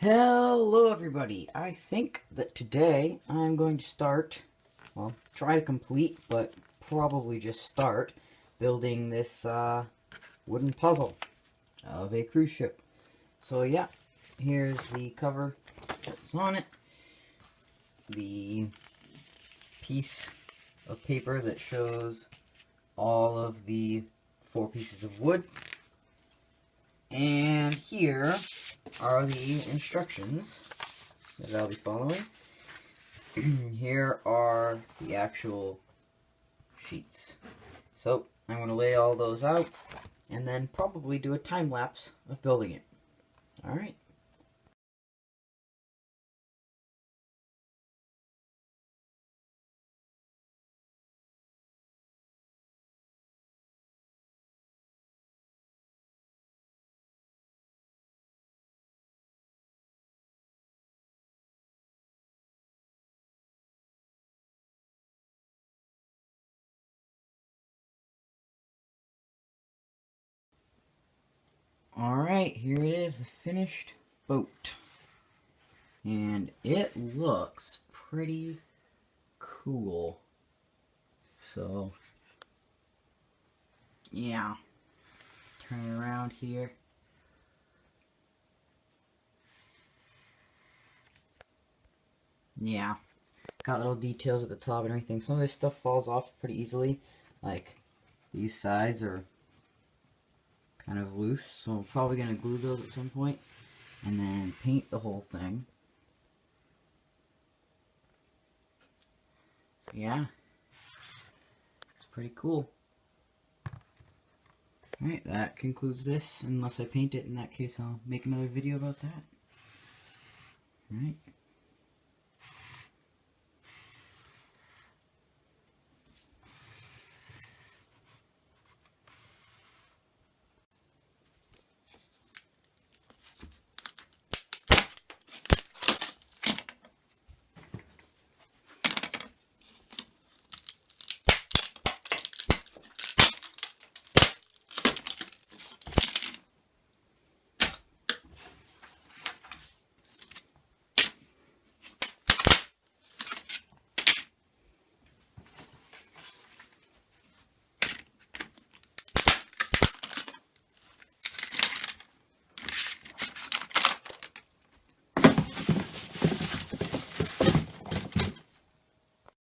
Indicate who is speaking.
Speaker 1: Hello everybody! I think that today I'm going to start, well, try to complete, but probably just start, building this wooden puzzle of a cruise ship. So yeah, here's the cover that's on it, the piece of paper that shows all of the 4 pieces of wood, and here are the instructions that I'll be following. Here are the actual sheets. So I'm going to lay all those out and then probably do a time lapse of building it. Alright. Alright, here it is, the finished boat. And it looks pretty cool. So, yeah. Turn it around here. Yeah. Got little details at the top and everything. Some of this stuff falls off pretty easily. Like, these sides are kind of loose, so I'm probably going to glue those at some point and then paint the whole thing. So yeah, it's pretty cool. Alright, that concludes this. Unless I paint it, in that case I'll make another video about that. Alright.